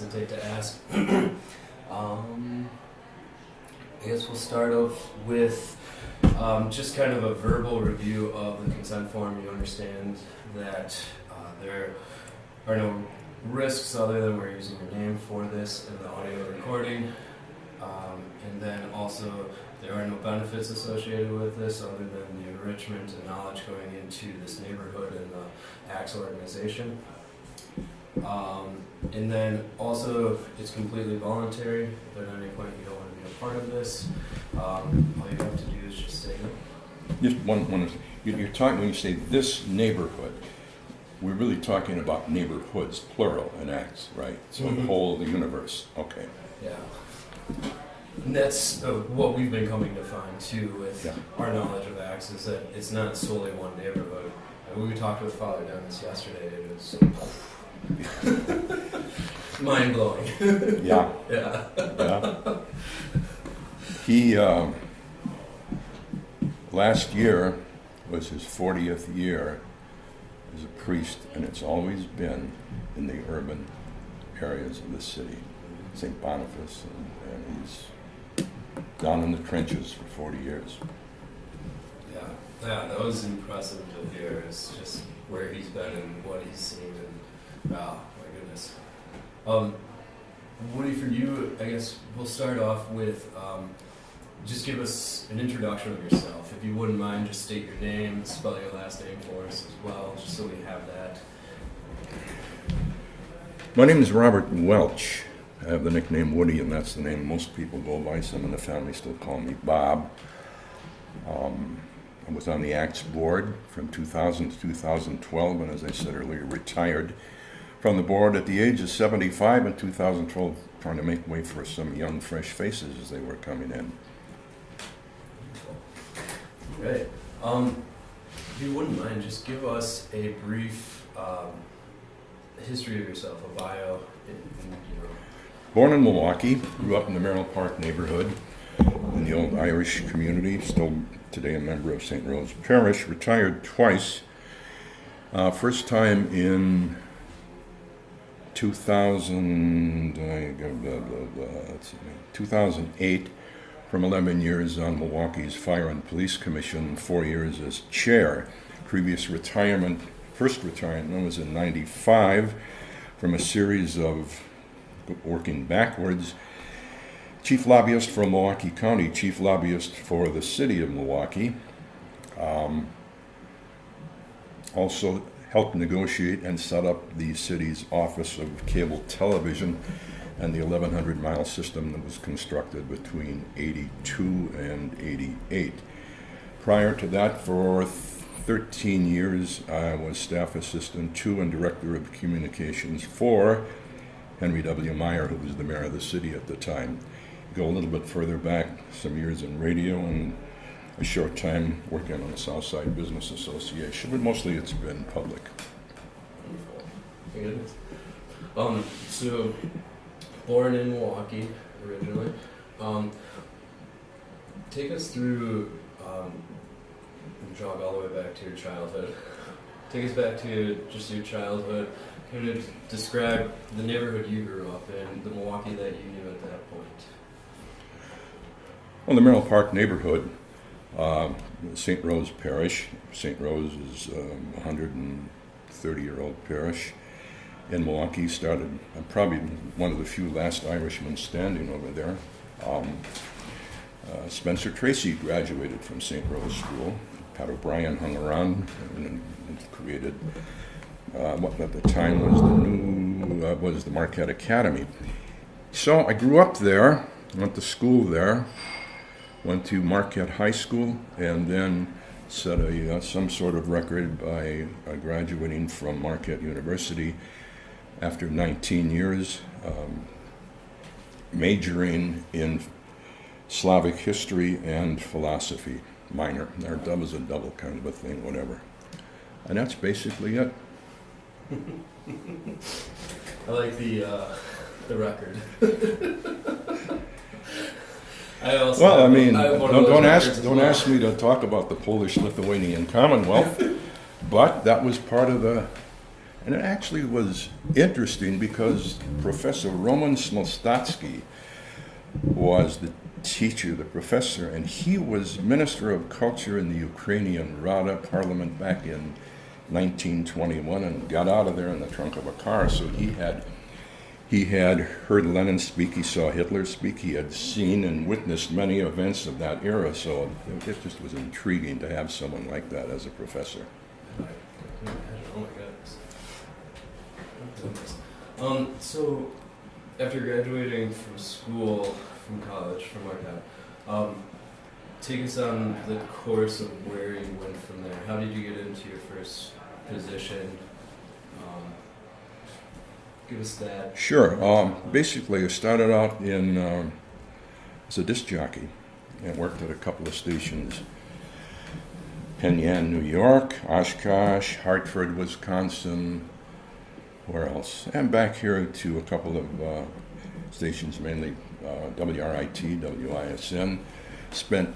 hesitate to ask. I guess we'll start off with just kind of a verbal review of the consent form. You understand that there are no risks other than we're using your name for this in the audio recording. And then also there are no benefits associated with this other than the enrichment and knowledge going into this neighborhood and the ACTS organization. And then also it's completely voluntary. If at any point you don't want to be a part of this, all you have to do is just say no. Just one. You're talking, when you say this neighborhood, we're really talking about neighborhoods, plural, in ACTS, right? So the whole of the universe. Okay. Yeah. And that's what we've been coming to find too with our knowledge of ACTS is that it's not solely one neighborhood. And we talked with Father Dennis yesterday, and it was mind blowing. Yeah. Yeah. He last year was his 40th year as a priest, and it's always been in the urban areas of the city, St. Boniface, and he's down in the trenches for 40 years. Yeah, that was impressive to hear. It's just where he's been and what he's seen, and wow, my goodness. Woody, for you, I guess we'll start off with just give us an introduction of yourself. If you wouldn't mind, just state your name, spell your last name for us as well, just so we have that. My name is Robert Welch. I have the nickname Woody, and that's the name most people go by. Some in the family still call me Bob. I was on the ACTS board from 2000 to 2012, and as I said earlier, retired from the board at the age of 75 in 2012, trying to make way for some young, fresh faces as they were coming in. Great. If you wouldn't mind, just give us a brief history of yourself, a bio, Born in Milwaukee, grew up in the Merrill Park neighborhood in the old Irish community, still today a member of St. Rose Parish, retired twice. First time in 2008, from 11 years on Milwaukee's Fire and Police Commission, 4 years as chair. Previous retirement, first retirement was in 95 from a series of, working backwards, chief lobbyist for Milwaukee County, chief lobbyist for the city of Milwaukee. Also helped negotiate and set up the city's Office of Cable Television and the 1100-mile system that was constructed between 82 and 88. Prior to that, for 13 years, I was staff assistant to and director of communications for Henry W. Meyer, who was the mayor of the city at the time. Go a little bit further back, some years in radio and a short time working on the Southside Business Association, but mostly it's been public. Wonderful. Good. So, born in Milwaukee originally. Take us through, jog all the way back to your childhood. Take us back to just your childhood. Kind of describe the neighborhood you grew up in, the Milwaukee that you knew at that point. Well, the Merrill Park neighborhood, St. Rose Parish. St. Rose is a 130-year-old parish in Milwaukee. Started, probably one of the few last Irishmen standing over there. Spencer Tracy graduated from St. Rose School. Pat O'Brien hung around and created what at the time was the Marquette Academy. So I grew up there, went to school there, went to Marquette High School, and then set some sort of record by graduating from Marquette University after 19 years, majoring in Slavic history and philosophy, minor. That was a double kind of a thing, whatever. And that's basically it. I like the record. Don't ask me to talk about the Polish-Lithuanian Commonwealth, but that was part of the And it actually was interesting because Professor Roman Smostatsky was the teacher, the professor, and he was Minister of Culture in the Ukrainian Rada parliament back in 1921 and got out of there in the trunk of a car. So he had heard Lenin speak, he saw Hitler speak, he had seen and witnessed many events of that era, so it just was intriguing to have someone like that as a professor. I can imagine. Oh my goodness. So after graduating from school, from college, from Marquette, take us on the course of where you went from there. How did you get into your first position? Give us that. Sure. Basically, I started out as a disc jockey and worked at a couple of stations. Penn, New York, Oshkosh, Hartford, Wisconsin, where else? And back here to a couple of stations, mainly WRIT, WISN. Spent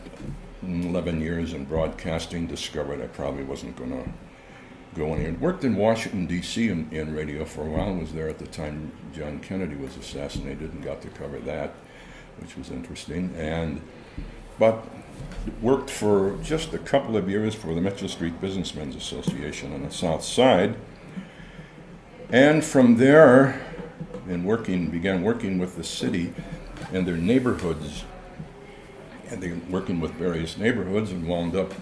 11 years in broadcasting, discovered I probably wasn't going to go anywhere. Worked in Washington, D.C. in radio for a while, was there at the time John Kennedy was assassinated and got to cover that, which was interesting. But worked for just a couple of years for the Mitchell Street Businessmen's Association on the South Side. And from there, began working with the city and their neighborhoods, and they working with various neighborhoods, and wound up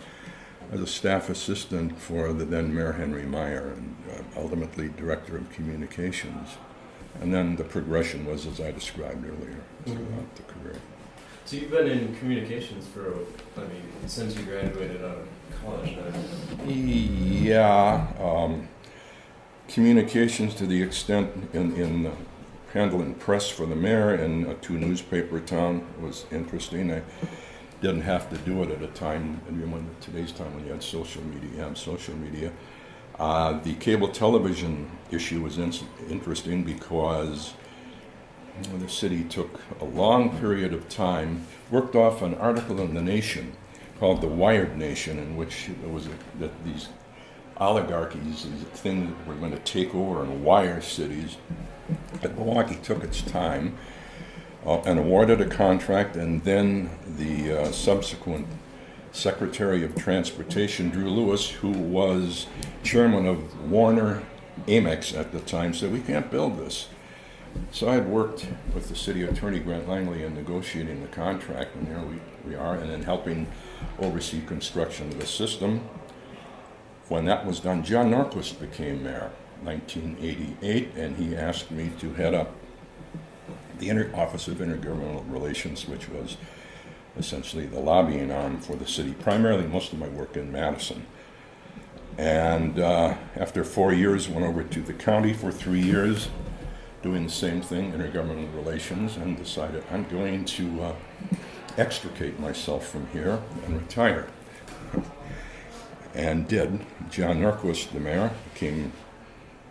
as a staff assistant for the then Mayor Henry Meyer, and ultimately director of communications. And then the progression was as I described earlier throughout the career. So you've been in communications since you graduated out of college now. Yeah, communications to the extent in handling press for the mayor in a two-newspaper town was interesting. I didn't have to do it at a time, today's time when you had social media, the cable television issue was interesting because the city took a long period of time, worked off an article in The Nation called The Wired Nation, in which there was that these oligarchies, these things that were going to take over and wire cities. But Milwaukee took its time and awarded a contract, and then the subsequent Secretary of Transportation, Drew Lewis, who was chairman of Warner Amex at the time, said, we can't build this. So I had worked with the city attorney, Grant Langley, in negotiating the contract, and there we are, and then helping oversee construction of the system. When that was done, John Norquist became mayor in 1988, and he asked me to head up the Office of Intergovernmental Relations, which was essentially the lobbying arm for the city, primarily most of my work in Madison. And after 4 years, went over to the county for 3 years, doing the same thing, intergovernmental relations, and decided I'm going to extricate myself from here and retire. And did. John Norquist, the mayor, came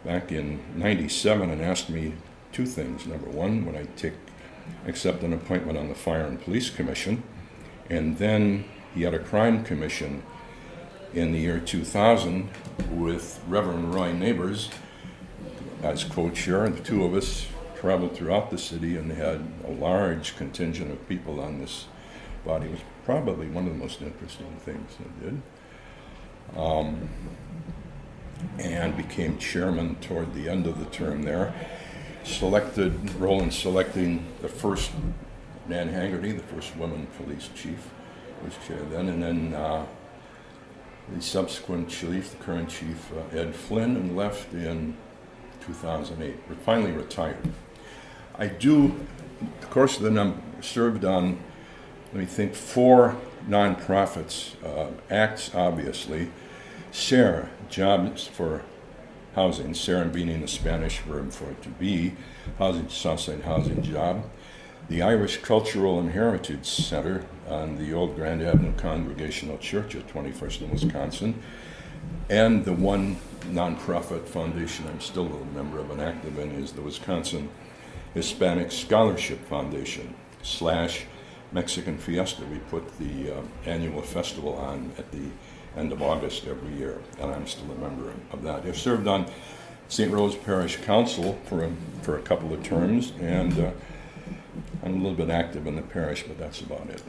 back in '97 and asked me two things. Number one, would I accept an appointment on the Fire and Police Commission? And then he had a crime commission in the year 2000 with Reverend Roy Neighbors as co-chair, and the two of us traveled throughout the city and had a large contingent of people on this body. It was probably one of the most interesting things I did. And became chairman toward the end of the term there. Role in selecting the first, Nan Haggerty, the first woman police chief, was chair then, and then the subsequent chief, the current chief, Ed Flynn, and left in 2008. Finally retired. I do, of course, then served on, 4 nonprofits, acts, obviously. SARE, Jobs for Housing, SARE being the Spanish verb for to be, housing, Southside Housing Job. The Irish Cultural and Heritage Center on the old Grand Avenue Congregational Church at 21st in Wisconsin. And the one nonprofit foundation I'm still a member of and active in is the Wisconsin Hispanic Scholarship Foundation / Mexican Fiesta. We put the annual festival on at the end of August every year, and I'm still a member of that. I've served on St. Rose Parish Council for a couple of terms, and I'm a little bit active in the parish, but that's about it.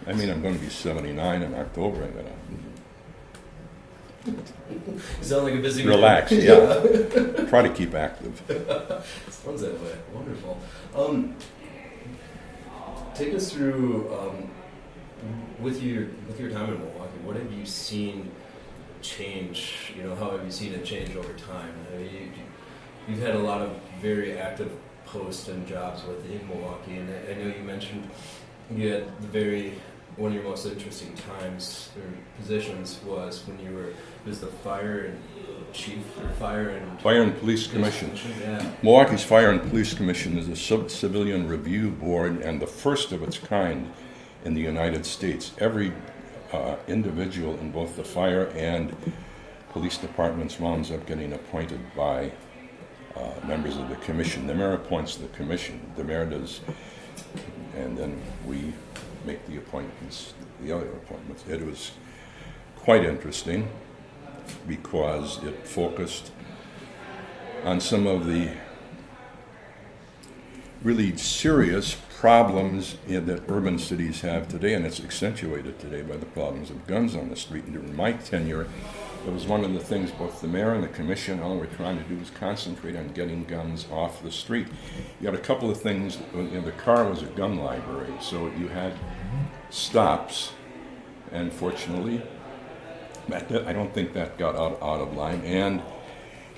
I mean, I'm going to be 79 in October. I'm going You sound like a busy to man. relax, yeah. Try to keep active. Sounds that way. Wonderful. Take us through with your time in Milwaukee. What have you seen change? You know, how have you seen it change over time? I mean, you've had a lot of very active posts and jobs within Milwaukee, and I know you mentioned you had one of your most interesting times or positions was when you were the fire and chief or fire and Police Commission. Yeah. Milwaukee's Fire and Police Commission is a civilian review board and the first of its kind in the United States. Every individual in both the fire and police departments winds up getting appointed by members of the commission. The mayor appoints the commission. The mayor does, and then we make the appointments, the other appointments. It was quite interesting because it focused on some of the really serious problems that urban cities have today, and it's accentuated today by the problems of guns on the street. And during my tenure, it was one of the things both the mayor and the commission, all we're trying to do is concentrate on getting guns off the street. You had a couple of things. The car was a gun library, so you had stops, and fortunately, I don't think that got out of line. And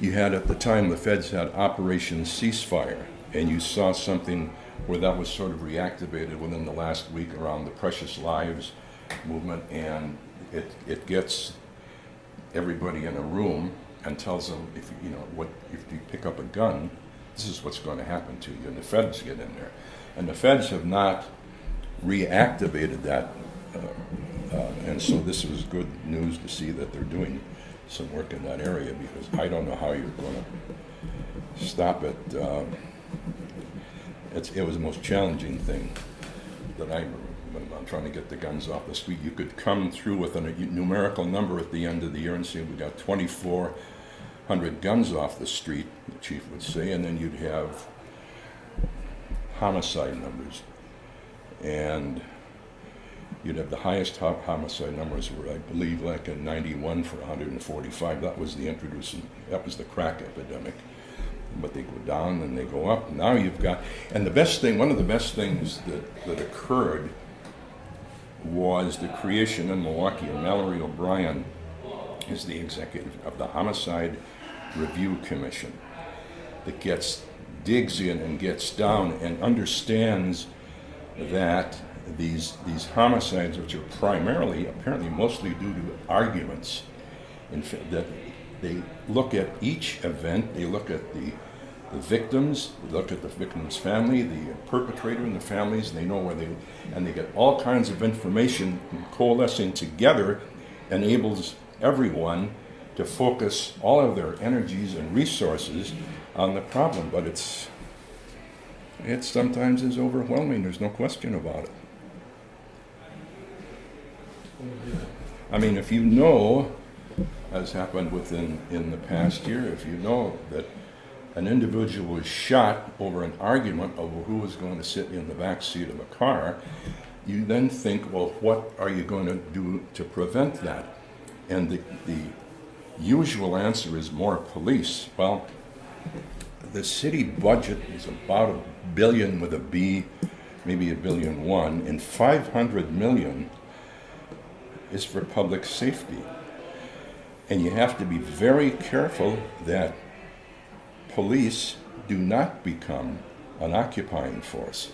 you had, at the time, the feds had Operation Ceasefire, and you saw something where that was sort of reactivated within the last week around the Precious Lives movement, and it gets everybody in a room and tells them, if you pick up a gun, this is what's going to happen to you, and the feds get in there. And the feds have not reactivated that, and so this was good news to see that they're doing some work in that area, because I don't know how you're going to stop it. It was the most challenging thing that I remember when I'm trying to get the guns off the street. You could come through with a numerical number at the end of the year and say, we got 2,400 guns off the street, the chief would say, and then you'd have homicide numbers. And you'd have the highest homicide numbers were, I believe, like in 91 for 145. That was the crack epidemic. But they go down and they go up. Now you've got, and one of the best things that occurred was the creation in Milwaukee, and Mallory O'Brien is the executive of the Homicide Review Commission that digs in and gets down and understands that these homicides, which are primarily, apparently mostly due to arguments, that they look at each event, they look at the victims, they look at the victim's family, the perpetrator and the families, and they know and they get all kinds of information coalescing together, enables everyone to focus all of their energies and resources on the problem. But it sometimes is overwhelming, there's no question about it. I mean, if you know, as happened in the past year, if you know that an individual was shot over an argument over who was going to sit in the back seat of a car, you then think, well, what are you going to do to prevent that? And the usual answer is more police. Well, the city budget is about $1 billion with a B, maybe $1.1 billion, and $500 million is for public safety. And you have to be very careful that police do not become an occupying force.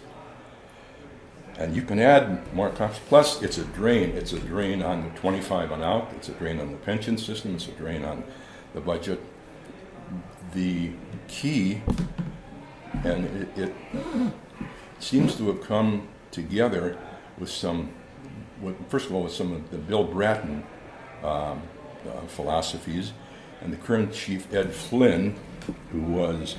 And you can add more cops. Plus, it's a drain. It's a drain on the 25 and out. It's a drain on the pension system. It's a drain on the budget. The key, and it seems to have come together with first of all, with some of the Bill Bratton philosophies, and the current chief, Ed Flynn, who was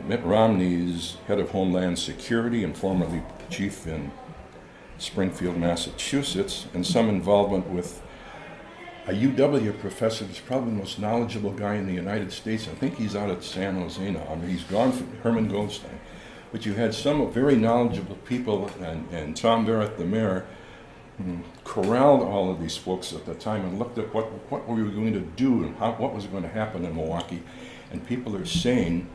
Mitt Romney's head of Homeland Security and formerly chief in Springfield, Massachusetts, and some involvement with a UW professor that's probably the most knowledgeable guy in the United States. I think he's out at San Jose now. I mean, he's gone from Herman Goldstein. But you had some very knowledgeable people, and Tom Barrett, the mayor, corralled all of these folks at the time and looked at what we were going to do and what was going to happen in Milwaukee. And people are saying,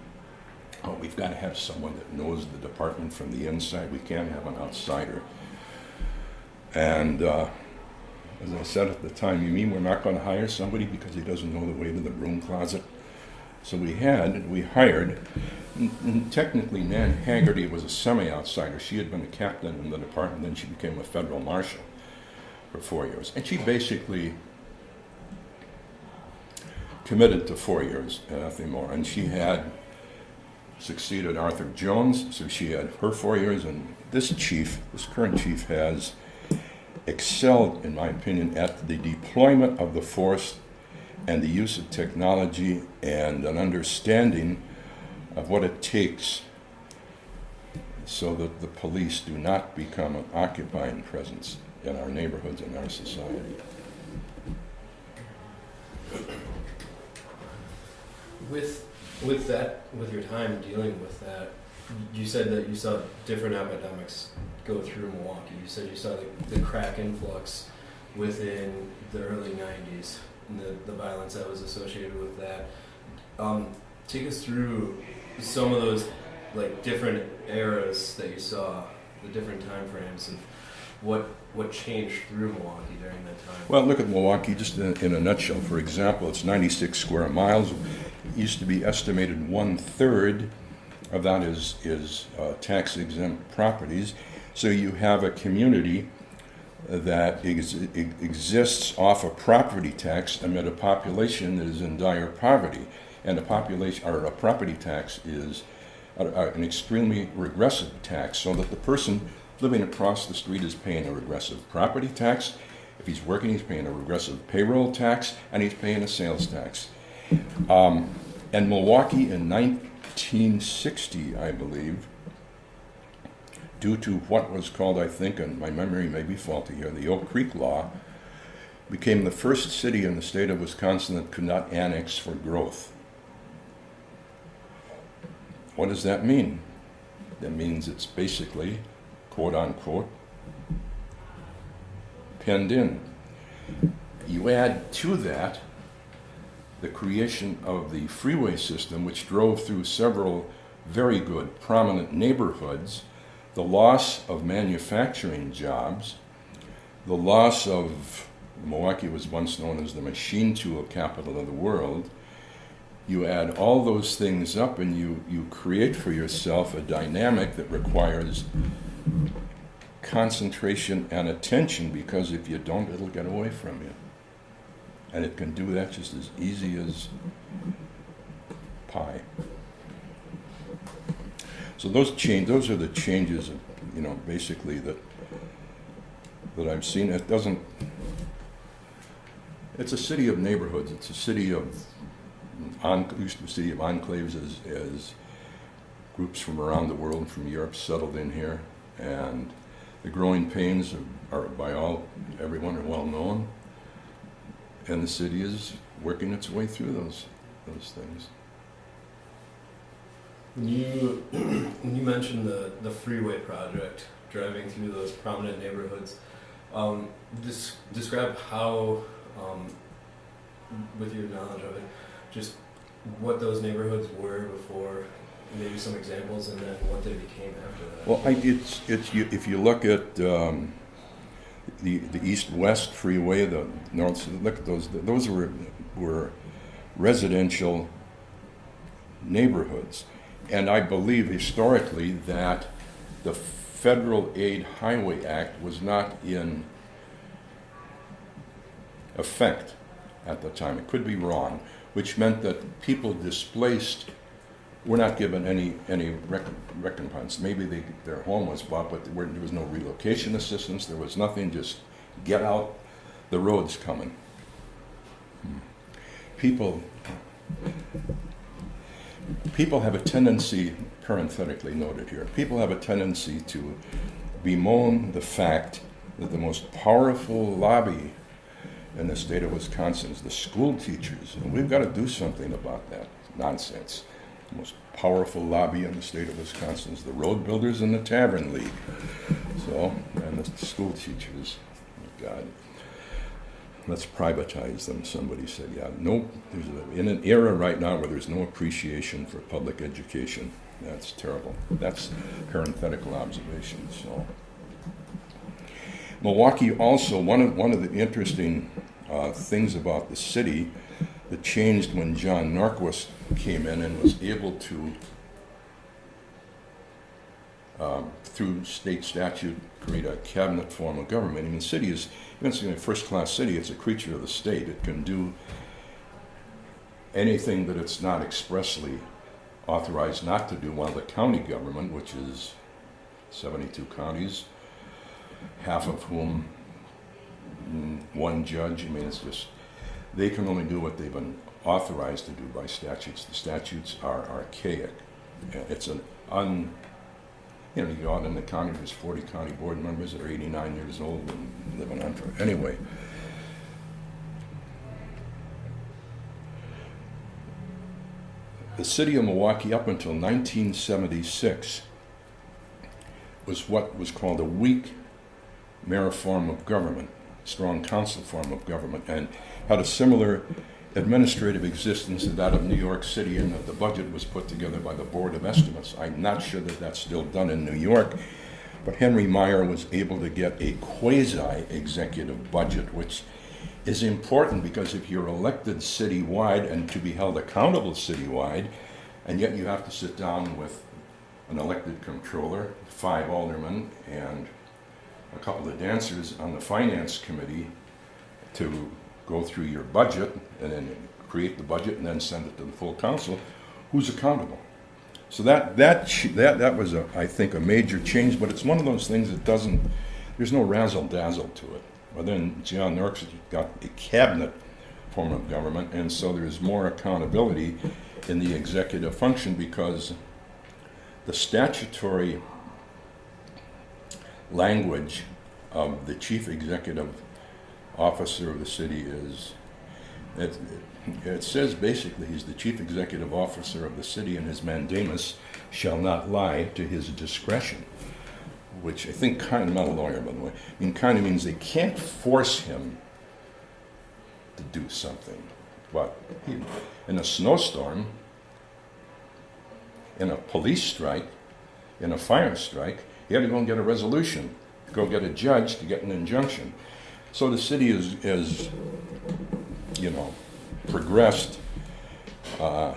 oh, we've got to have someone that knows the department from the inside. We can't have an outsider. And as I said at the time, you mean we're not going to hire somebody because he doesn't know the way to the broom closet? So we hired, and technically Nan Haggerty was a semi-outsider. She had been a captain in the department, then she became a federal marshal for 4 years. And she basically committed to 4 years, nothing more. And she had succeeded Arthur Jones, so she had her 4 years, and this current chief has excelled, in my opinion, at the deployment of the force and the use of technology and an understanding of what it takes so that the police do not become an occupying presence in our neighborhoods and our society. With that, with your time dealing with that, you said that you saw different epidemics go through Milwaukee. You said you saw the crack influx within the early 90s and the violence that was associated with that. Take us through some of those like different eras that you saw, the different time frames of what changed through Milwaukee during that time. Well, look at Milwaukee just in a nutshell. For example, it's 96 square miles. It used to be estimated 1/3 of that is tax-exempt properties. So you have a community that exists off a property tax amid a population that is in dire poverty. And a property tax is an extremely regressive tax, so that the person living across the street is paying a regressive property tax. If he's working, he's paying a regressive payroll tax, and he's paying a sales tax. And Milwaukee in 1960, I believe, due to what was called, I think, and my memory may be faulty here, the Oak Creek Law, became the first city in the state of Wisconsin that could not annex for growth. What does that mean? That means it's basically, quote unquote, penned in. You add to that the creation of the freeway system, which drove through several very good, prominent neighborhoods, the loss of manufacturing jobs, the loss of, Milwaukee was once known as the machine tool capital of the world. You add all those things up and you create for yourself a dynamic that requires concentration and attention, because if you don't, it'll get away from you. And it can do that just as easy as pie. So those are the changes, basically that I've seen. It's a city of neighborhoods. It's a city of used to be a city of enclaves as groups from around the world, from Europe, settled in here, and the growing pains are by everyone are well known, and the city is working its way through those things. When you mentioned the freeway project, driving through those prominent neighborhoods, describe how, with your knowledge of it, just what those neighborhoods were before, maybe some examples, and then what they became after that. Well, if you look at the east-west freeway, the north, look at those were residential neighborhoods. And I believe historically that the Federal Aid Highway Act was not in effect at the time. It could be wrong, which meant that people displaced were not given any recompense. Maybe their home was bought, but there was no relocation assistance. There was nothing. Just get out. The road's coming. People have a tendency, parenthetically noted here, people have a tendency to bemoan the fact that the most powerful lobby in the state of Wisconsin is the school teachers, and we've got to do something about that nonsense. The most powerful lobby in the state of Wisconsin is the road builders and the tavern league. So, and the school teachers, God, let's privatize them. Somebody said, yeah, no, in an era right now where there's no appreciation for public education. That's terrible. That's parenthetical observation. So, Milwaukee also, one of the interesting things about the city that changed when John Norquist came in and was able to, through state statute, create a cabinet form of government. I mean, the city is, it's a first-class city. It's a creature of the state. It can do anything that it's not expressly authorized not to do, while the county government, which is 72 counties, half of whom one judge, I mean, it's just, they can only do what they've been authorized to do by statutes. The statutes are archaic. It's an you go out in the county, there's 40 county board members that are 89 years old and living on for, anyway. The city of Milwaukee, up until 1976, was what was called a weak mayor form of government, strong council form of government, and had a similar administrative existence to that of New York City, in that the budget was put together by the Board of Estimates. I'm not sure that that's still done in New York, but Henry Meyer was able to get a quasi-executive budget, which is important because if you're elected citywide and to be held accountable citywide, and yet you have to sit down with an elected controller, 5 aldermen, and a couple of dancers on the finance committee to go through your budget and then create the budget and then send it to the full council, who's accountable? So that was, I think, a major change, but it's one of those things that there's no razzle-dazzle to it. But then John Norquist got a cabinet form of government, and so there's more accountability in the executive function because the statutory language of the chief executive officer of the city is, it says basically he's the chief executive officer of the city, and his mandamus shall not lie to his discretion, which I think kind of, I'm not a lawyer by the way, I mean kind of means they can't force him to do something. But in a snowstorm, in a police strike, in a fire strike, he had to go and get a resolution, go get a judge to get an injunction. So the city is progressed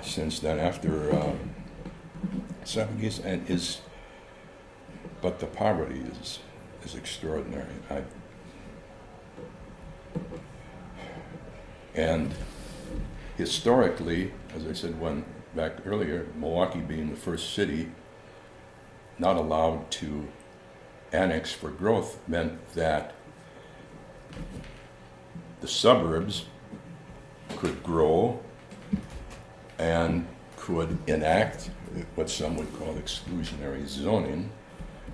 since then after 70s, and but the poverty is extraordinary. And historically, as I said back earlier, Milwaukee being the first city not allowed to annex for growth meant that the suburbs could grow and could enact what some would call exclusionary zoning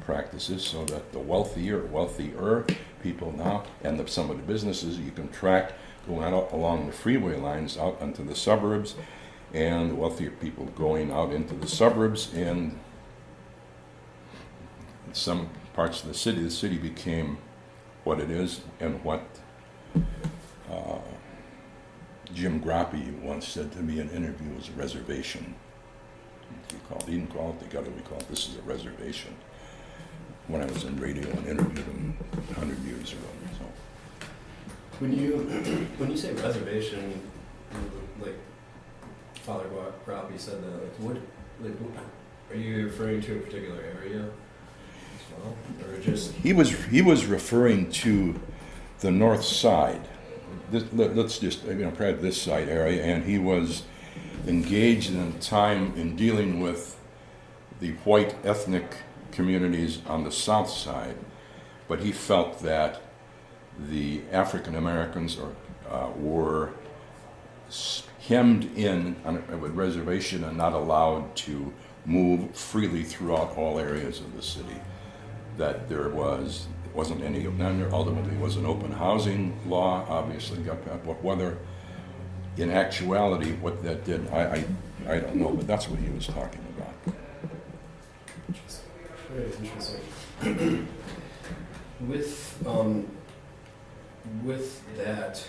practices, so that the wealthier people now, and some of the businesses you can track going out along the freeway lines out into the suburbs, and the wealthier people going out into the suburbs. And in some parts of the city became what it is, and what Jim Groppe once said to me in an interview was a reservation. He didn't call it together, we called it, this is a reservation, when I was in radio and interviewed him 100 years ago. So. When you say reservation, like Father Groppe said that, what are you referring to a particular area as well, or just? He was referring to the north side. Let's just probably this side area, and he was engaged in time in dealing with the white ethnic communities on the south side, but he felt that the African Americans were hemmed in on a reservation and not allowed to move freely throughout all areas of the city. That there was wasn't any of that. There ultimately was an open housing law, obviously got that, but whether in actuality what that did, I don't know, but that's what he was talking about. Very interesting. With that,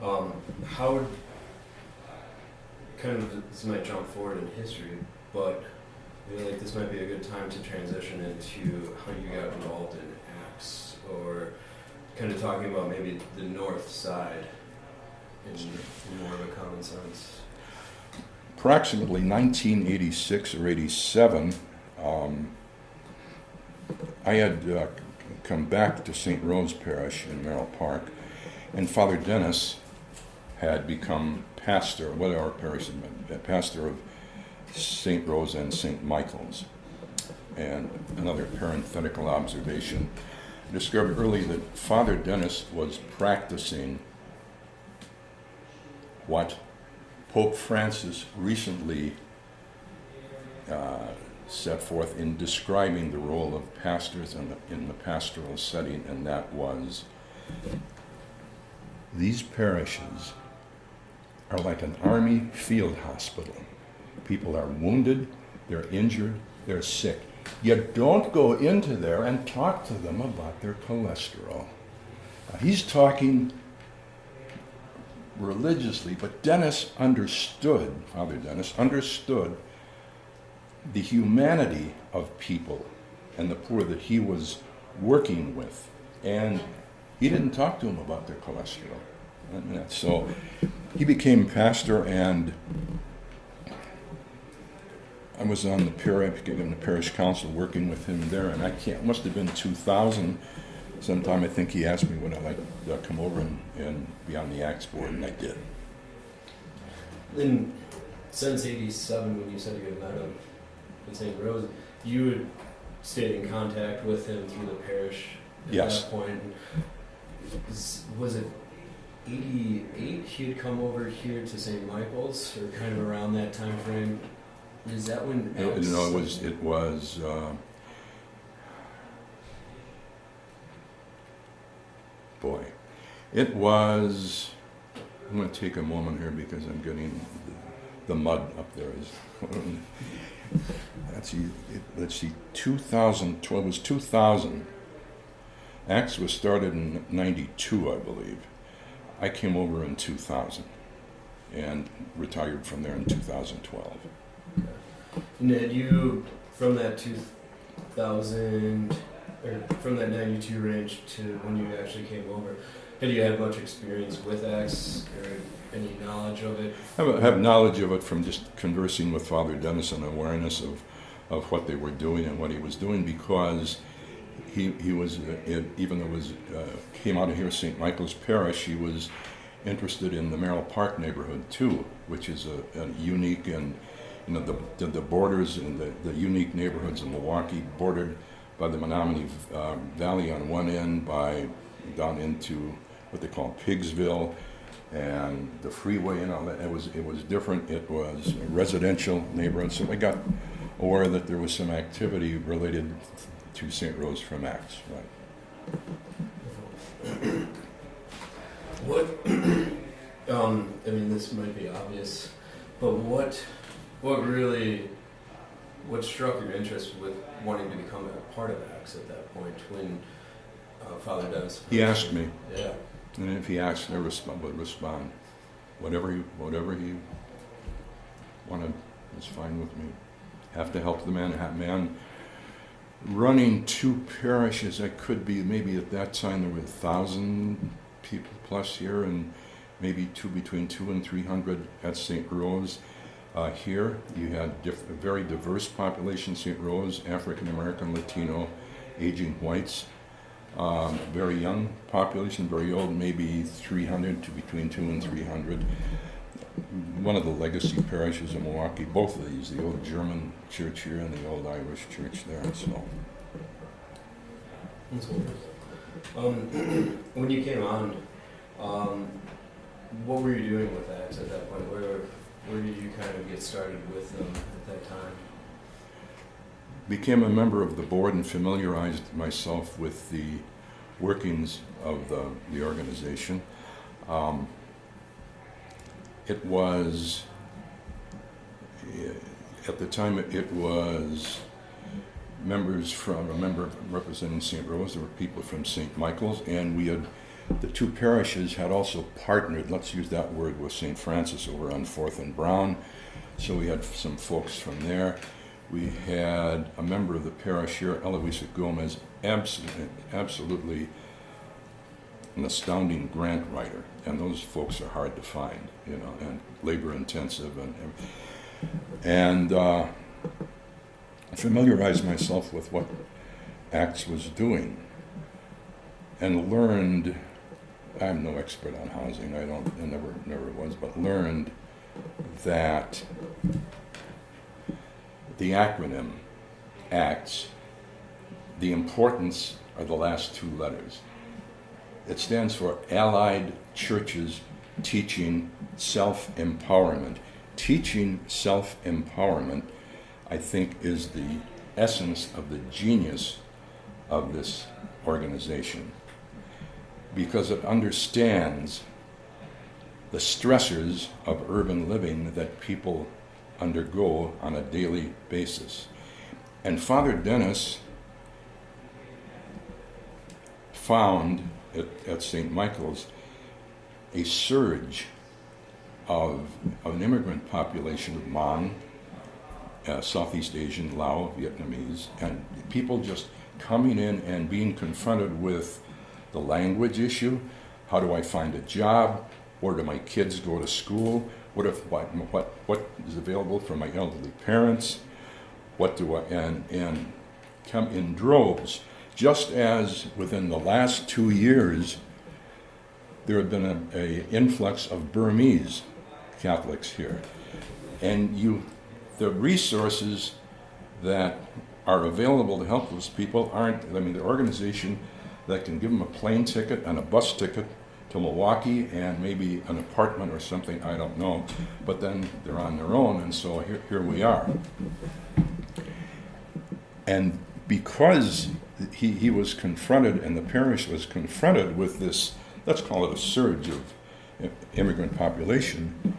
how would kind of, this might jump forward in history, but I feel like this might be a good time to transition into how you got involved in ACTS, or kind of talking about maybe the north side in more of a common sense. Approximately 1986 or 87, I had come back to St. Rose Parish in Merrill Park, and Father Dennis had become pastor, what our parish had been, pastor of St. Rose and St. Michael's. And another parenthetical observation, I discovered early that Father Dennis was practicing what Pope Francis recently set forth in describing the role of pastors in the pastoral setting, and that was, these parishes are like an army field hospital. People are wounded, they're injured, they're sick. You don't go into there and talk to them about their cholesterol. He's talking religiously, but Dennis understood, Father Dennis understood the humanity of people and the poor that he was working with. And he didn't talk to them about their cholesterol. So he became pastor, and I was on the parish council working with him there, and it must have been 2000. Sometime I think he asked me would I like to come over and be on the ACTS board, and I did. Then, since '87, when you said you had met him in St. Rose, you had stayed in contact with him through the parish at Yes. that point. Was it '88 he had come over here to St. Michael's, or kind of around that time frame? Is that when? No, it was. Boy, it was. I'm going to take a moment here because I'm getting the mud up there. Let's see. 2012 was 2000. ACTS was started in '92, I believe. I came over in 2000 and retired from there in 2012. And had you, from that 2000, or from that 92 range to when you actually came over, had you had much experience with ACTS, or any knowledge of it? I have knowledge of it from just conversing with Father Dennis and awareness of what they were doing and what he was doing, because he was, even though came out of here, St. Michael's Parish, he was interested in the Merrill Park neighborhood too, which is a unique, and the borders and the unique neighborhoods in Milwaukee, bordered by the Menominee Valley on one end, down into what they call Pigsville, and the freeway and all that. It was different. It was a residential neighborhood, so I got aware that there was some activity related to St. Rose from ACTS, right? What, I mean, this might be obvious, but what struck your interest with wanting to become a part of ACTS at that point when Father Dennis? He asked me. Yeah. And if he asked, I would respond. Whatever he wanted was fine with me. Have to help the man. Running two parishes, I could be, maybe at that time there were 1,000 people plus here, and maybe between 200 and 300 at St. Rose. Here you had a very diverse population, St. Rose, African American, Latino, aging whites. Very young population, very old, maybe 300 to between 200 and 300. One of the legacy parishes in Milwaukee, both of these, the old German church here and the old Irish church there. So, That's wonderful. When you came on, what were you doing with ACTS at that point? Where did you kind of get started with them at that time? became a member of the board and familiarized myself with the workings of the organization. It was, at the time, it was members from, a member representing St. Rose, there were people from St. Michael's, and we had, the two parishes had also partnered, let's use that word, with St. Francis over on 4th and Brown. So we had some folks from there. We had a member of the parish here, Eloisa Gomez, absolutely an astounding grant writer, and those folks are hard to find, you know, and labor intensive, and familiarized myself with what ACTS was doing, and learned. I'm no expert on housing. I never was, but learned that the acronym ACTS, the importance are the last two letters. It stands for Allied Churches Teaching Self-Empowerment. Teaching self-empowerment, I think, is the essence of the genius of this organization, because it understands the stressors of urban living that people undergo on a daily basis. And Father Dennis found at St. Michael's a surge of an immigrant population of Hmong, Southeast Asian, Lao, Vietnamese, and people just coming in and being confronted with the language issue. How do I find a job? Where do my kids go to school? What is available for my elderly parents? What do I, and come in droves. Just as within the last 2 years, there had been an influx of Burmese Catholics here. And the resources that are available to help those people aren't, I mean, the organization that can give them a plane ticket and a bus ticket to Milwaukee and maybe an apartment or something, I don't know, but then they're on their own, and so here we are. And because he was confronted, and the parish was confronted with this, let's call it a surge of immigrant population,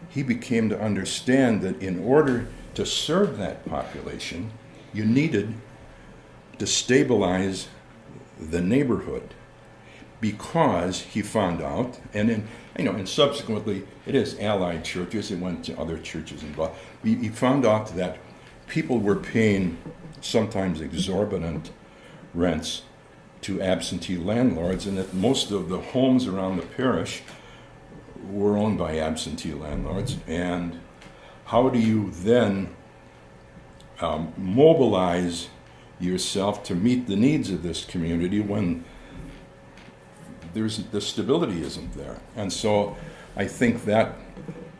he became to understand that in order to serve that population, you needed to stabilize the neighborhood, because he found out, and subsequently it is allied churches, it went to other churches involved. He found out that people were paying sometimes exorbitant rents to absentee landlords, and that most of the homes around the parish were owned by absentee landlords. And how do you then mobilize yourself to meet the needs of this community when the stability isn't there? And so I think that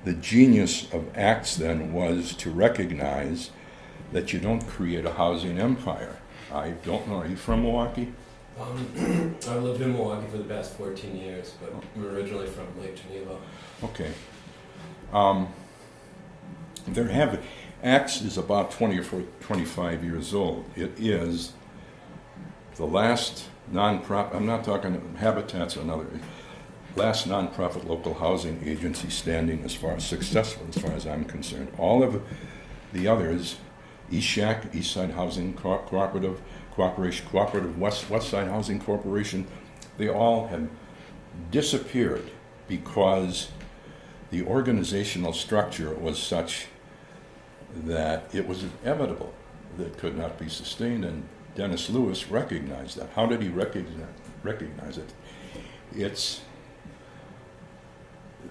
the genius of ACTS then was to recognize that you don't create a housing empire. I don't know, are you from Milwaukee? I've lived in Milwaukee for the past 14 years, but I'm originally from Lake Geneva. Okay. ACTS is about 20 or 25 years old. It is the last nonprofit, I'm not talking, Habitat's another, last nonprofit local housing agency standing as far as successful as far as I'm concerned. All of the others, ESHAC, East Side Housing Cooperative, Cooperative West Side Housing Corporation, they all have disappeared because the organizational structure was such that it was inevitable that it could not be sustained, and Dennis Lewis recognized that. How did he recognize it? It's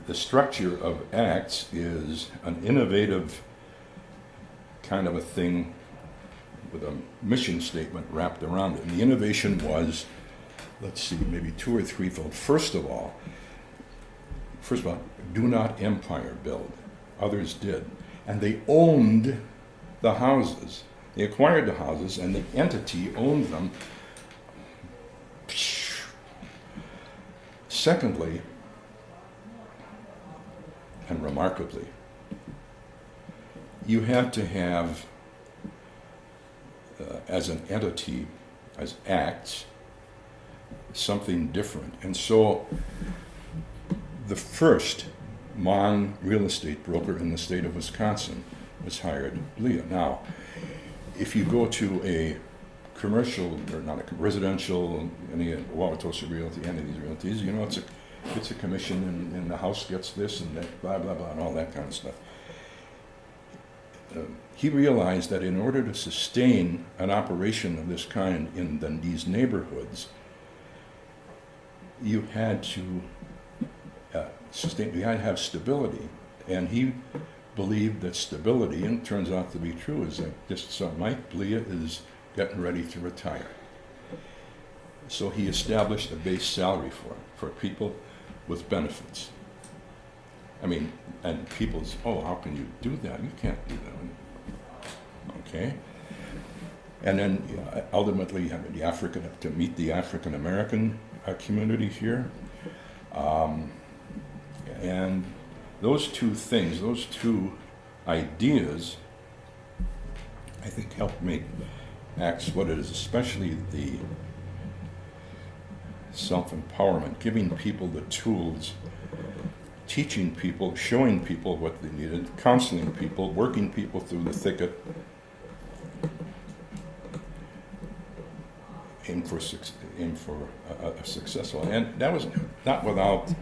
the structure of ACTS is an innovative kind of a thing with a mission statement wrapped around it. And the innovation was, let's see, maybe two or threefold. First of all, do not empire build. Others did. And they owned the houses. They acquired the houses, and the entity owned them. Secondly, and remarkably, you had to have as an entity, as acts, something different. And so the first Mon real estate broker in the state of Wisconsin was hired Leah. Now, if you go to a commercial, or not a residential, any Wauwatosa Realty, any of these realties, you know, it's a commission, and the house gets this and that, blah, blah, blah, and all that kind of stuff. He realized that in order to sustain an operation of this kind in these neighborhoods, you had to you had to have stability. And he believed that stability, and it turns out to be true, is that just so Mike Leah is getting ready to retire. So he established a base salary for people with benefits. I mean, and people's, oh, how can you do that? You can't do that. Okay. And then ultimately, to meet the African American community here. And those two things, those two ideas, I think helped make ACTS what it is, especially the self-empowerment, giving people the tools, teaching people, showing people what they needed, counseling people, working people through the thicket, aim for a successful. And that was not without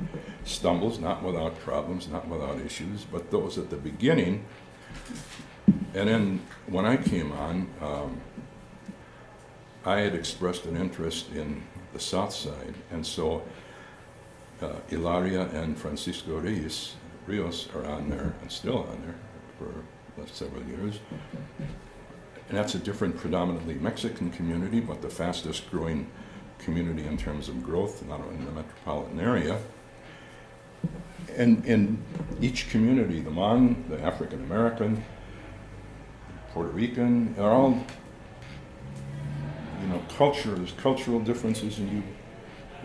stumbles, not without problems, not without issues, but those at the beginning. And then when I came on, I had expressed an interest in the South Side, and so Ilaria and Francisco Rios are on there, and still on there for several years. And that's a different, predominantly Mexican community, but the fastest growing community in terms of growth, not only in the metropolitan area. And in each community, the Mon, the African American, Puerto Rican, are all, you know, there's cultural differences, and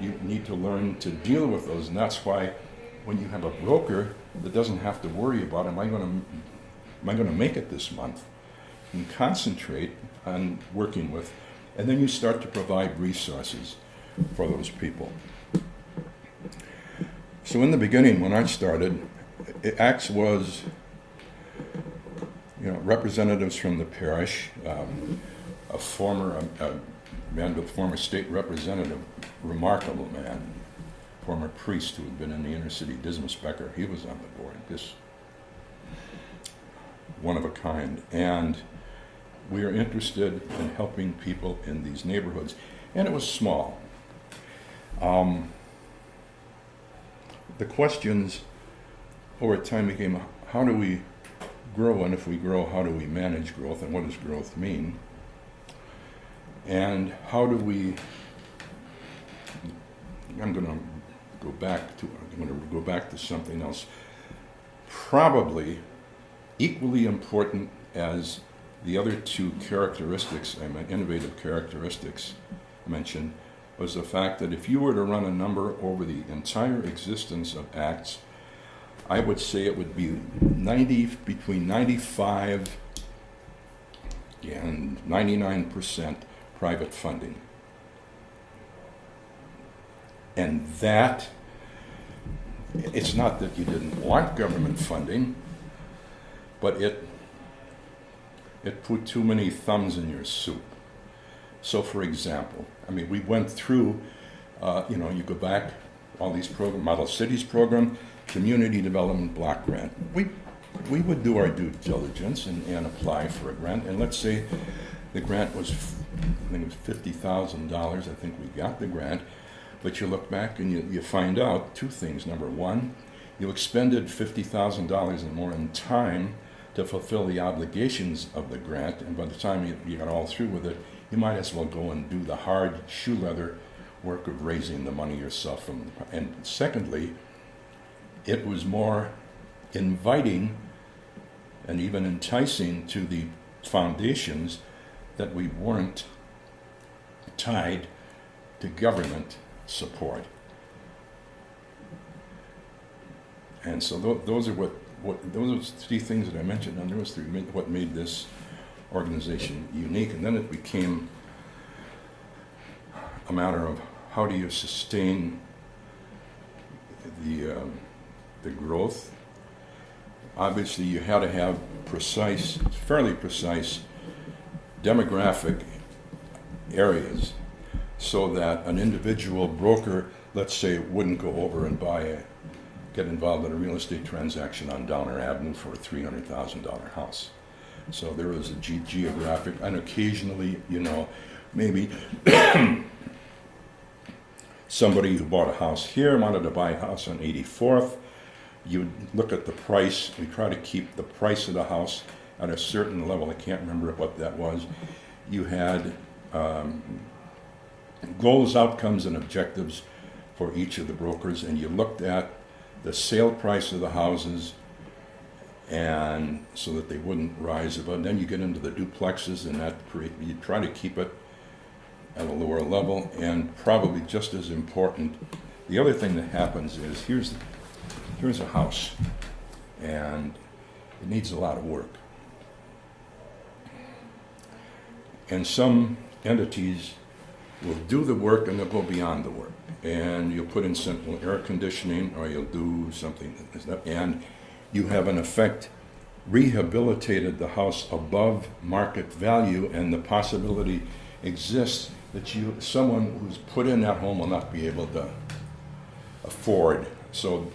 you need to learn to deal with those. And that's why when you have a broker that doesn't have to worry about, am I going to make it this month? You can concentrate on working with, and then you start to provide resources for those people. So in the beginning, when I started, ACTS was, you know, representatives from the parish, a former state representative, remarkable man, former priest who had been in the inner city, Dismas Becker, he was on the board, just one of a kind. And we are interested in helping people in these neighborhoods. And it was small. The questions over time became, how do we grow? And if we grow, how do we manage growth? And what does growth mean? And how do we, I'm going to go back to something else. Probably equally important as the other two characteristics, innovative characteristics mentioned, was the fact that if you were to run a number over the entire existence of ACTS, I would say it would be between 95 and 99% private funding. And that, it's not that you didn't want government funding, but it put too many thumbs in your soup. So for example, I mean, we went through, you go back, all these programs, Model Cities program, Community Development Block Grant. We would do our due diligence and apply for a grant, and let's say the grant was, I think it was $50,000, I think we got the grant, but you look back and you find out two things. Number one, you expended $50,000 and more in time to fulfill the obligations of the grant, and by the time you got all through with it, you might as well go and do the hard shoe leather work of raising the money yourself. And secondly, it was more inviting and even enticing to the foundations that we weren't tied to government support. And so those are those are three things that I mentioned, and those three what made this organization unique. And then it became a matter of how do you sustain the growth. Obviously, you had to have precise, fairly precise demographic areas so that an individual broker, let's say, wouldn't go over and get involved in a real estate transaction on Downer Avenue for a $300,000 house. So there was a geographic, and occasionally, maybe somebody who bought a house here wanted to buy a house on 84th. You would look at the price. We try to keep the price of the house at a certain level. I can't remember what that was. You had goals, outcomes, and objectives for each of the brokers, and you looked at the sale price of the houses, and so that they wouldn't rise above. Then you get into the duplexes, and you try to keep it at a lower level. And probably just as important, the other thing that happens is here's a house, and it needs a lot of work. And some entities will do the work and they'll go beyond the work. And you'll put in central air conditioning, or you'll do something, and you have in effect rehabilitated the house above market value, and the possibility exists that someone who's put in that home will not be able to afford. So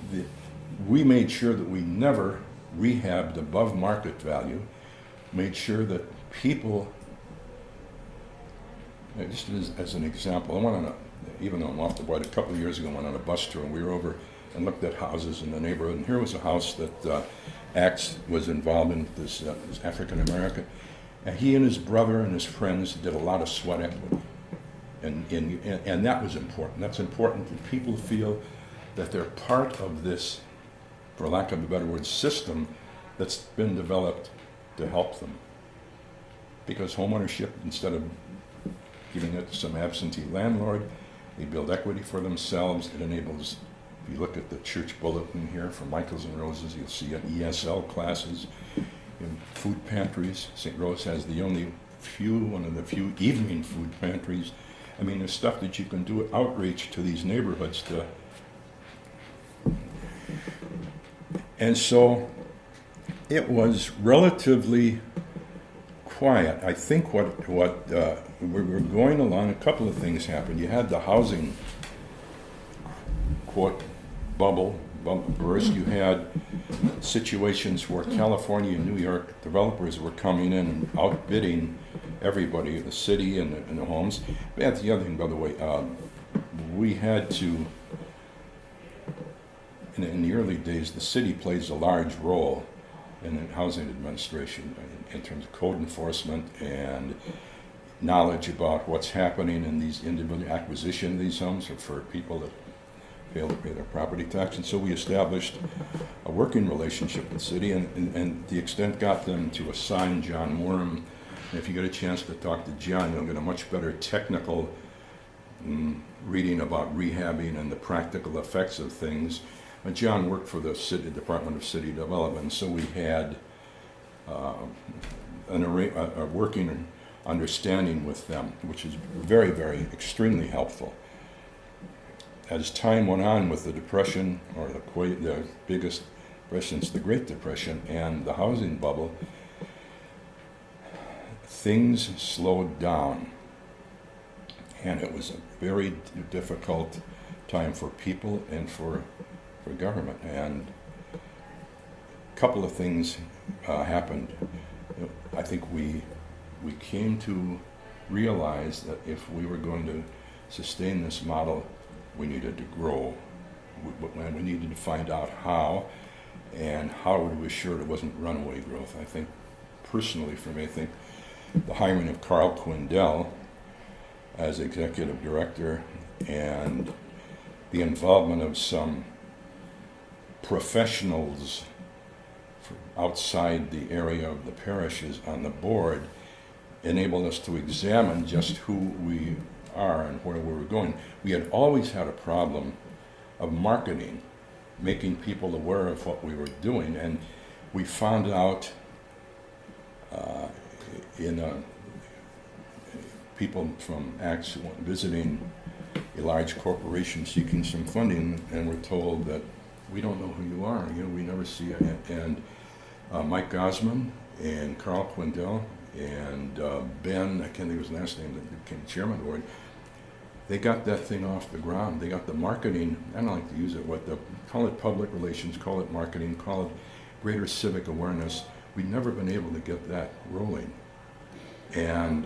we made sure that we never rehabbed above market value, made sure that people, just as an example, even though I'm off the board, a couple of years ago I went on a bus tour, and we were over and looked at houses in the neighborhood, and here was a house that Axe was involved in, this African American, and he and his brother and his friends did a lot of sweat equity, and that was important. That's important that people feel that they're part of this, for lack of a better word, system that's been developed to help them. Because homeownership, instead of giving it to some absentee landlord, they build equity for themselves. It enables, if you look at the church bulletin here from Michaels and Roses, you'll see ESL classes, in food pantries. St. Rose has one of the few evening food pantries. I mean, there's stuff that you can do outreach to these neighborhoods to. And so it was relatively quiet. I think what we were going along, a couple of things happened. You had the housing, quote, bubble burst. You had situations where California and New York developers were coming in and outbidding everybody, the city and the homes. That's the other thing, by the way. We had to, in the early days, the city plays a large role in the housing administration in terms of code enforcement and knowledge about what's happening in these individual acquisition of these homes for people that fail to pay their property tax. And so we established a working relationship with the city, and the extent got them to assign John Worm. And if you get a chance to talk to John, you'll get a much better technical reading about rehabbing and the practical effects of things. And John worked for the City Department of City Development, so we had a working understanding with them, which is very, very extremely helpful. As time went on with the Depression, or the biggest depression since the Great Depression, and the housing bubble, things slowed down, and it was a very difficult time for people and for government. And a couple of things happened. I think we came to realize that if we were going to sustain this model, we needed to grow. We needed to find out how, and how would we assure it wasn't runaway growth. I think, personally for me, I think the hiring of Carl Quindell as executive director and the involvement of some professionals outside the area of the parishes on the board enabled us to examine just who we are and where we were going. We had always had a problem of marketing, making people aware of what we were doing, and we found out people from ACTS visiting a large corporation seeking some funding, and we're told that we don't know who you are. We never see you. And Mike Gosman and Carl Quindell and Ben, I can't think of his last name, that became chairman of the board. They got that thing off the ground. They got the marketing. I don't like to use it. Call it public relations, call it marketing, call it greater civic awareness. We've never been able to get that rolling. And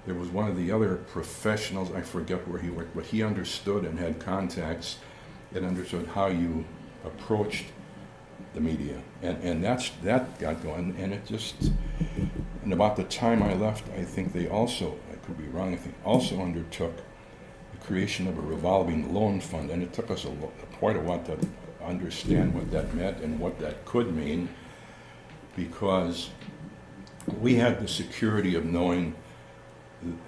there was one of the other professionals, I forget where he worked, but he understood and had contacts and understood how you approached the media. And that got going. And about the time I left, I think they also, I could be wrong, I think also undertook the creation of a revolving loan fund. And it took us quite a while to understand what that meant and what that could mean, because we had the security of knowing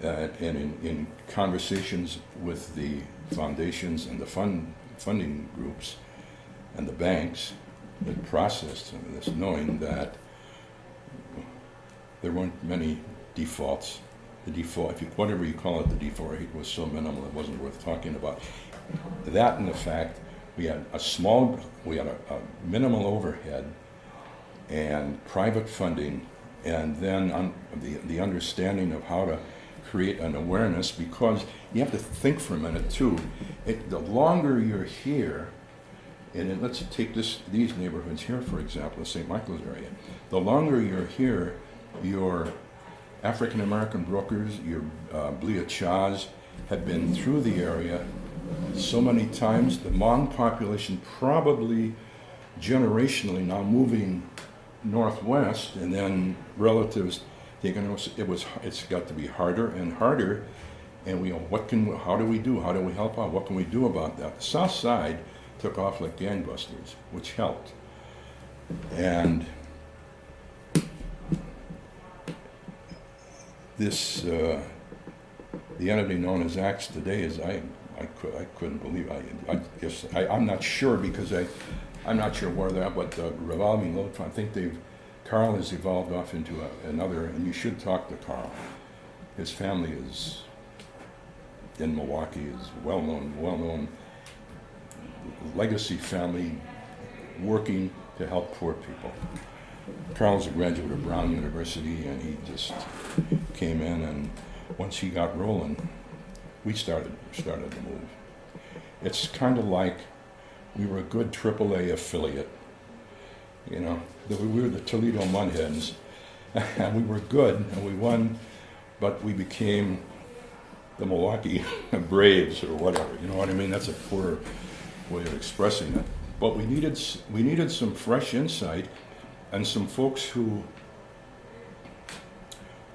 that, and in conversations with the foundations and the funding groups and the banks that processed this, knowing that there weren't many defaults. The default, whatever you call it, the default rate was so minimal it wasn't worth talking about. That and the fact we had a minimal overhead and private funding, and then the understanding of how to create an awareness, because you have to think for a minute too. The longer you're here, and let's take these neighborhoods here, for example, the St. Michael's area. The longer you're here, your African American brokers, your Blia Chas have been through the area so many times. The Hmong population probably generationally now moving northwest, and then relatives thinking it's got to be harder and harder. And how do we do? How do we help out? What can we do about that? The South Side took off like gangbusters, which helped. And this, the entity known as ACTS today is, I couldn't believe, I'm not sure, because I'm not sure where they're at, but the revolving loan fund, I think Carl has evolved off into another, and you should talk to Carl. His family is in Milwaukee, is well-known legacy family working to help poor people. Carl's a graduate of Brown University, and he just came in, and once he got rolling, we started to move. It's kind of like we were a good AAA affiliate. We were the Toledo Mudhens, and we were good, and we won, but we became the Milwaukee Braves or whatever. You know what I mean? That's a poor way of expressing it. But we needed some fresh insight and some folks who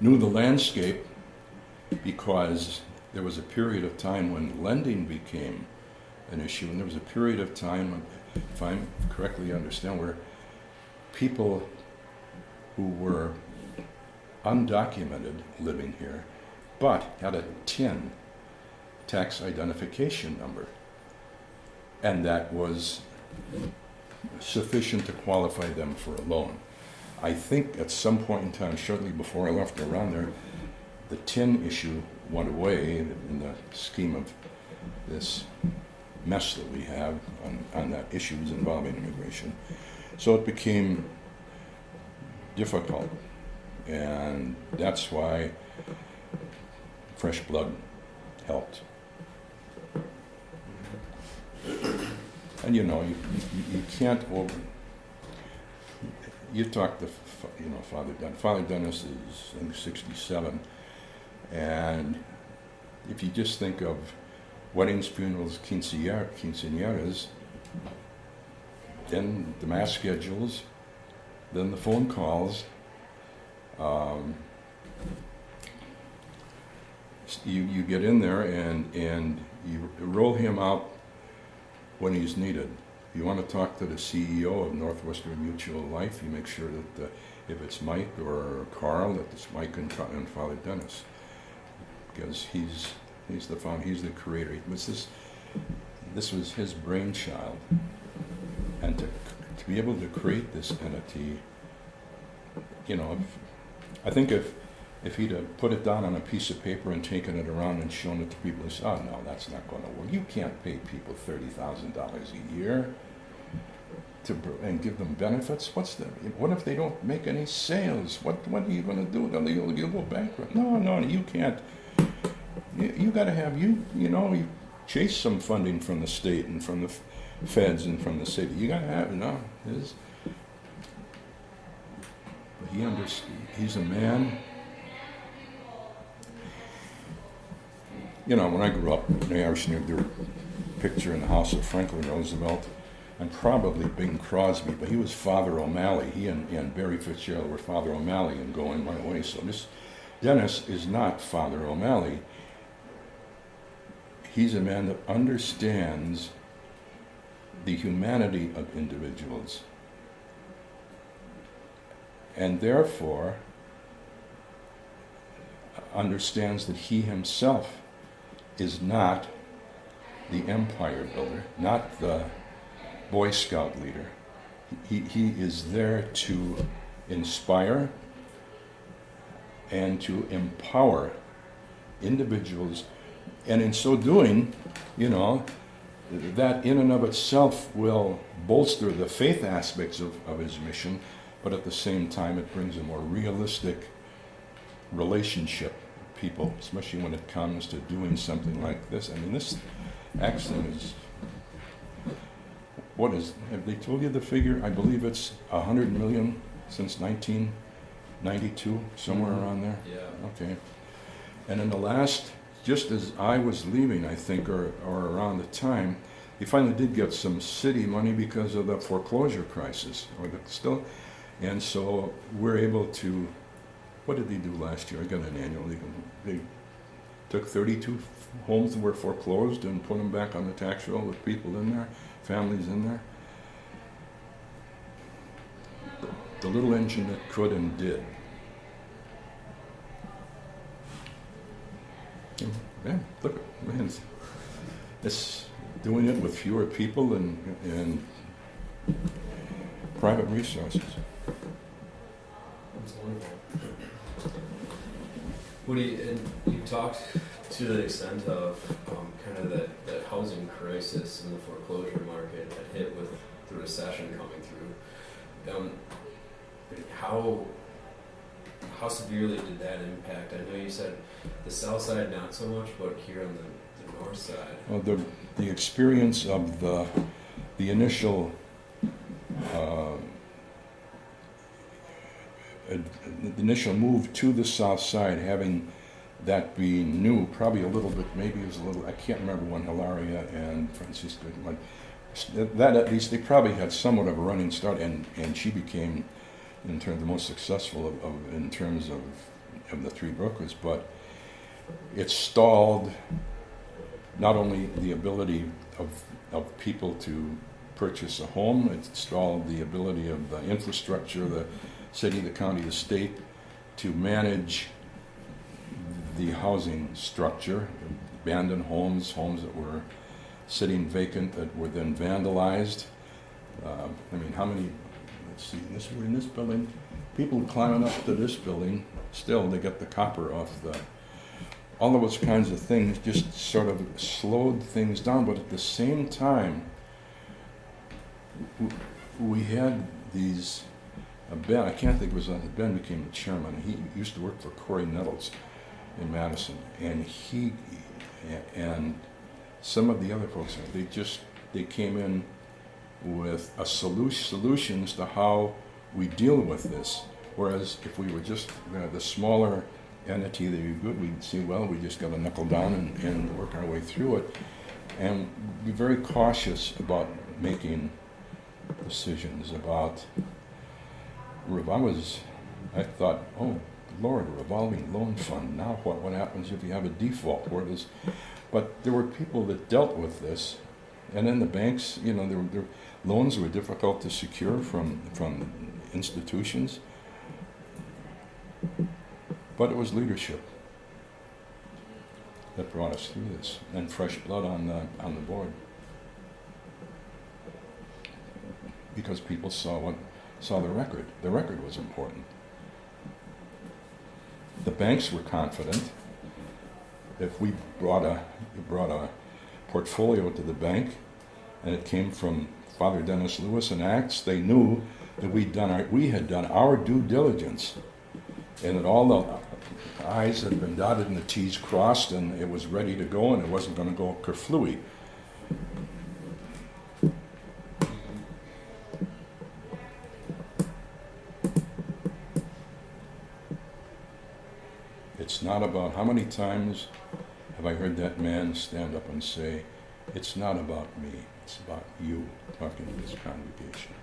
knew the landscape, because there was a period of time when lending became an issue, and there was a period of time, if I correctly understand, where people who were undocumented living here but had a TIN, tax identification number, and that was sufficient to qualify them for a loan. I think at some point in time, shortly before I left around there, the TIN issue went away in the scheme of this mess that we have on that issues involving immigration. So it became difficult, and that's why fresh blood helped. And you can't you talk to Father Dennis. Father Dennis is, I think, 67, and if you just think of weddings, funerals, quinceañeras, then the mass schedules, then the phone calls, you get in there and you roll him out when he's needed. You want to talk to the CEO of Northwestern Mutual Life, you make sure that if it's Mike or Carl, that it's Mike and Father Dennis, because he's the creator. This was his brainchild, and to be able to create this entity, I think if he'd have put it down on a piece of paper and taken it around and shown it to people, they say, oh no, that's not going to work. You can't pay people $30,000 a year and give them benefits. What if they don't make any sales? What are you going to do? You'll go bankrupt. No, you can't. You got to have you chase some funding from the state and from the feds and from the city. You got to have he's a man. When I grew up, I always knew their picture in the house of Franklin Roosevelt and probably Bing Crosby, but he was Father O'Malley. He and Barry Fitzgerald were Father O'Malley in Going My Way. So this Dennis is not Father O'Malley. He's a man that understands the humanity of individuals and therefore understands that he himself is not the empire builder, not the Boy Scout leader. He is there to inspire and to empower individuals, and in so doing, that in and of itself will bolster the faith aspects of his mission, but at the same time it brings a more realistic relationship with people, especially when it comes to doing something like this. I mean, this accident is, have they told you the figure? I believe it's 100 million since 1992, somewhere around there? Yeah. Okay. And in the last, just as I was leaving, I think, or around the time, he finally did get some city money because of the foreclosure crisis, and so we're able to, what did they do last year? I got an annual legal. They took 32 homes that were foreclosed and put them back on the tax roll with people in there, families in there. The little engine that could and did. Man, look, man, it's doing it with fewer people and private resources. That's wonderful. You talked to the extent of kind of that housing crisis in the foreclosure market that hit with the recession coming through. How severely did that impact? I know you said the south side not so much, but here on the north side. Well, the experience of the initial move to the south side, having that be new, probably a little bit, maybe it was a little, I can't remember when Hilaria and Francisco, that at least they probably had somewhat of a running start, and she became, in terms, the most successful in terms of the three brokers, but it stalled not only the ability of people to purchase a home, it stalled the ability of the infrastructure, the city, the county, the state, to manage the housing structure, abandoned homes that were sitting vacant that were then vandalized. I mean, how many, let's see, we're in this building, people climbing up to this building, still they get the copper off all of those kinds of things just sort of slowed things down, but at the same time, we had these, Ben, I can't think it was, Ben became the chairman. He used to work for Corey Nettles in Madison, and he and some of the other folks, they came in with solutions to how we deal with this. Whereas if we were just the smaller entity that we good, we'd say, well, we just got to knuckle down and work our way through it, and be very cautious about making decisions about. I thought, oh Lord, a revolving loan fund. Now what happens if you have a default? But there were people that dealt with this, and then the banks, their loans were difficult to secure from institutions. But it was leadership that brought us through this, and fresh blood on the board, because people saw the record. The record was important. banks were confident. If we brought a portfolio to the bank and it came from Father Dennis Lewis and Acts, they knew that we had done our due diligence and that all the I's had been dotted and the T's crossed and it was ready to go and it wasn't going to go kerflooey. It's not about, how many times have I heard that man stand up and say, it's not about me, it's about you, talking to this congregation.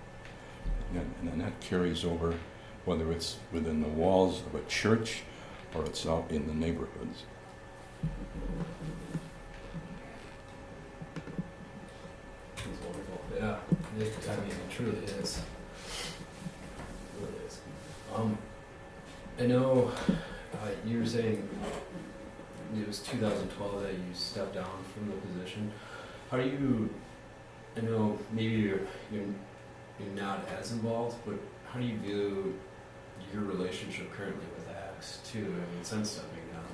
And that carries over, whether it's within the walls of a church or it's out in the neighborhoods. It's wonderful. Yeah, I mean, it truly is. It really is. I know you were saying it was 2012 that you stepped down from the position. How do you, I know maybe you're not as involved, but how do you view your relationship currently with Acts too? I mean, since stepping down.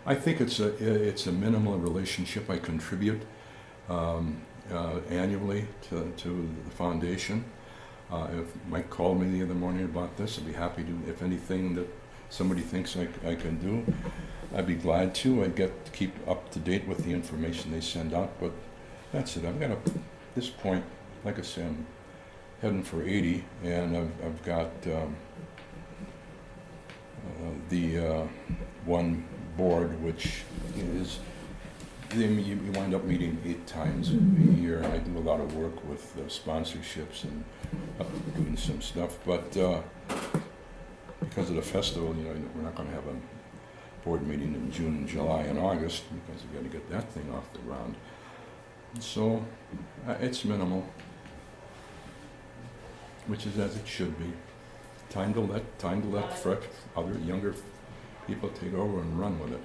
I think it's a minimal relationship. I contribute annually to the foundation. If Mike called me the other morning about this, I'd be happy to. If anything that somebody thinks I can do, I'd be glad to. I keep up to date with the information they send out. But that's it. I've got this point. Like I said, I'm heading for 80, and I've got the one board, which is, you wind up meeting 8 times a year, and I do a lot of work with sponsorships and doing some stuff, but because of the festival, we're not going to have a board meeting in June, July, and August, because we've got to get that thing off the ground. So it's minimal, which is as it should be. Time to let fresh, other younger people take over and run with it.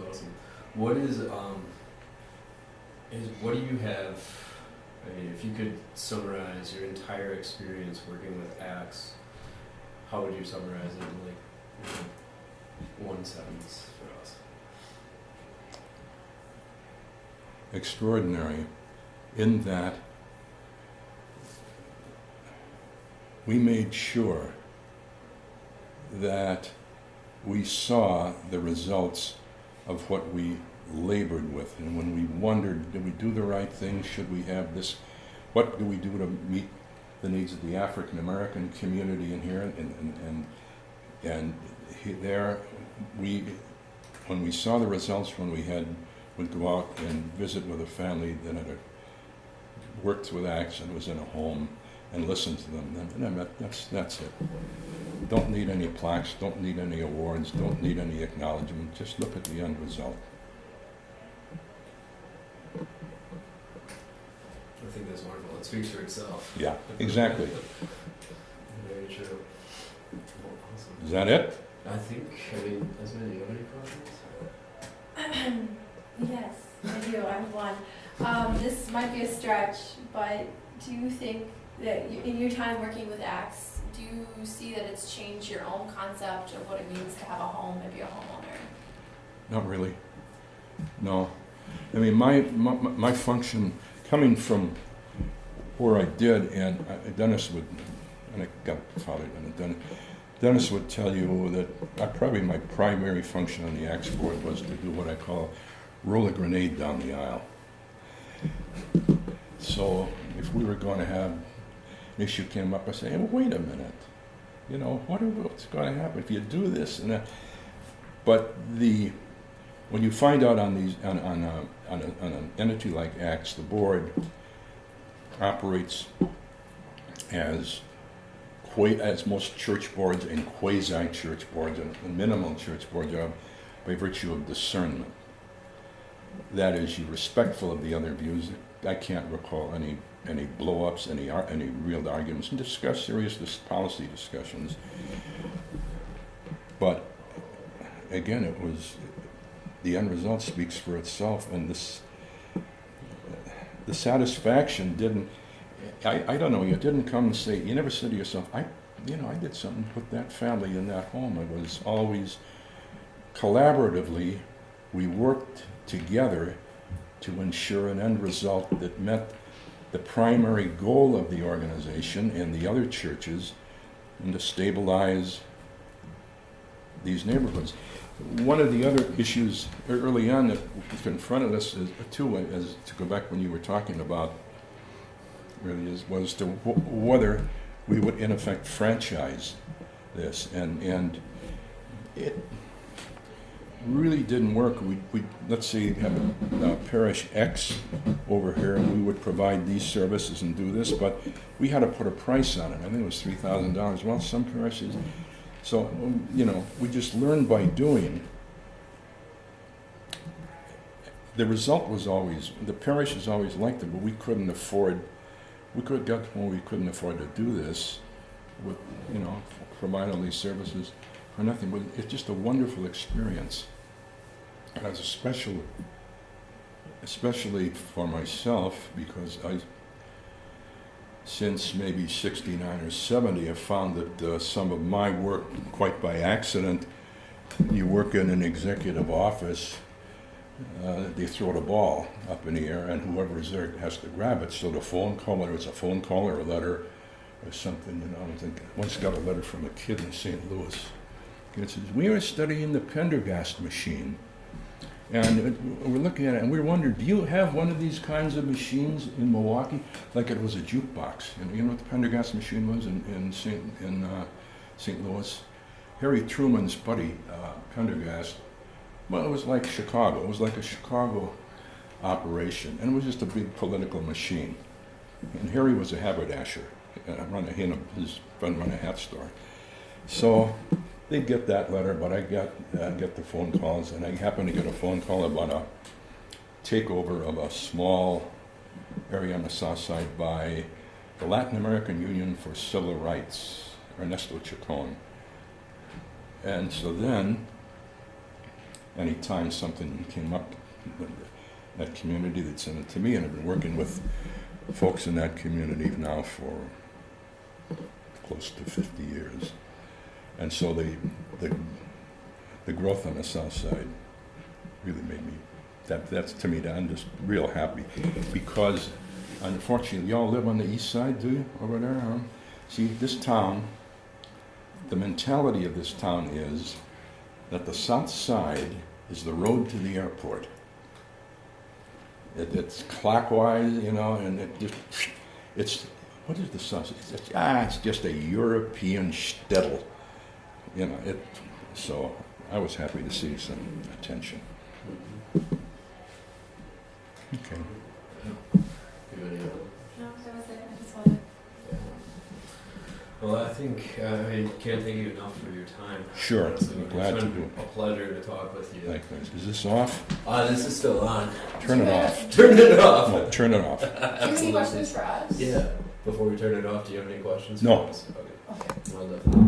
Awesome. What what do you have? I mean, if you could summarize your entire experience working with Acts, how would you summarize it in one sentence for us? Extraordinary, in that we made sure that we saw the results of what we labored with, and when we wondered, did we do the right thing? Should we have this? What do we do to meet the needs of the African American community in here? There, when we saw the results, when would go out and visit with a family that had worked with Acts and was in a home, and listen to them, then that's it. Don't need any plaques, don't need any awards, don't need any acknowledgement, just look at the end result. I think that's wonderful. It speaks for itself. Yeah, exactly. Very true. Well, awesome. Is that it? I mean, Esme, do you have any questions? Yes, I do. I have one. This might be a stretch, but do you think that in your time working with Acts, do you see that it's changed your own concept of what it means to have a home, maybe a homeowner? Not really. No. I mean, my function, coming from where I did, and Dennis would, and I got Father Dennis would tell you that probably my primary function on the Acts board was to do what I call roll a grenade down the aisle. So if we were going to have an issue came up, I say, hey, well, wait a minute. What's going to happen if you do this and that? But when you find out on an entity like Acts, the board operates as most church boards and quasi-church boards and minimal church boards are by virtue of discernment. That is, you're respectful of the other views. I can't recall any blow-ups, any real arguments, and discuss serious policy discussions. But again, the end result speaks for itself, and the satisfaction didn't. I don't know, you didn't come and say, you never said to yourself, I did something to put that family in that home. It was always collaboratively, we worked together to ensure an end result that met the primary goal of the organization and the other churches, and to stabilize these neighborhoods. One of the other issues early on that confronted us too, as to go back when you were talking about, really was to whether we would in effect franchise this, and it really didn't work. We let's say you have a parish X over here, and we would provide these services and do this, but we had to put a price on it. I think it was $3,000. Well, some parishes. So, we just learned by doing. The result was always, the parishes always liked it, but we couldn't afford, we couldn't afford to do this with, provide all these services for nothing. But it's just a wonderful experience. And as especially for myself, because since maybe 69 or 70, I've found that some of my work, quite by accident, you work in an executive office, they throw the ball up in the air, and whoever is there has to grab it. So the phone call, whether it's a phone call or a letter or something, I think once got a letter from a kid in St. Louis. It says, we are studying the Pendergast machine. And we're looking at it, and we're wondering, do you have one of these kinds of machines in Milwaukee? Like it was a jukebox. And you know what the Pendergast machine was in St. Louis? Harry Truman's buddy, Pendergast, well, it was like Chicago. It was like a Chicago operation, and it was just a big political machine. And Harry was a haberdasher. His friend ran a hat store. So they'd get that letter, but I get the phone calls, and I happened to get a phone call about a takeover of a small area on the south side by the Latin American Union for Civil Rights, Ernesto Chacon. And so then, anytime something came up, that community that sent it to me, and I've been working with folks in that community now for close to 50 years. And so the growth on the south side really made me, that's to me, I'm just real happy, because unfortunately, y'all live on the east side, do you, over there? Huh? See, this town, the mentality of this town is that the south side is the road to the airport. It's clockwise, and it's what is the south? It's just a European shtetl. So I was happy to see some attention. Okay. No, that was it. I just wanted. Well, I think I can't thank you enough for your time. Sure, Honestly, I'm glad to do it. A pleasure to talk with you. Likewise. Is this off? This is still on. Turn it off. Turn it off. No, turn it off. Do you have any questions for us? Yeah. Before we turn it off, do you have any questions No. for us? Okay. Okay. Well done.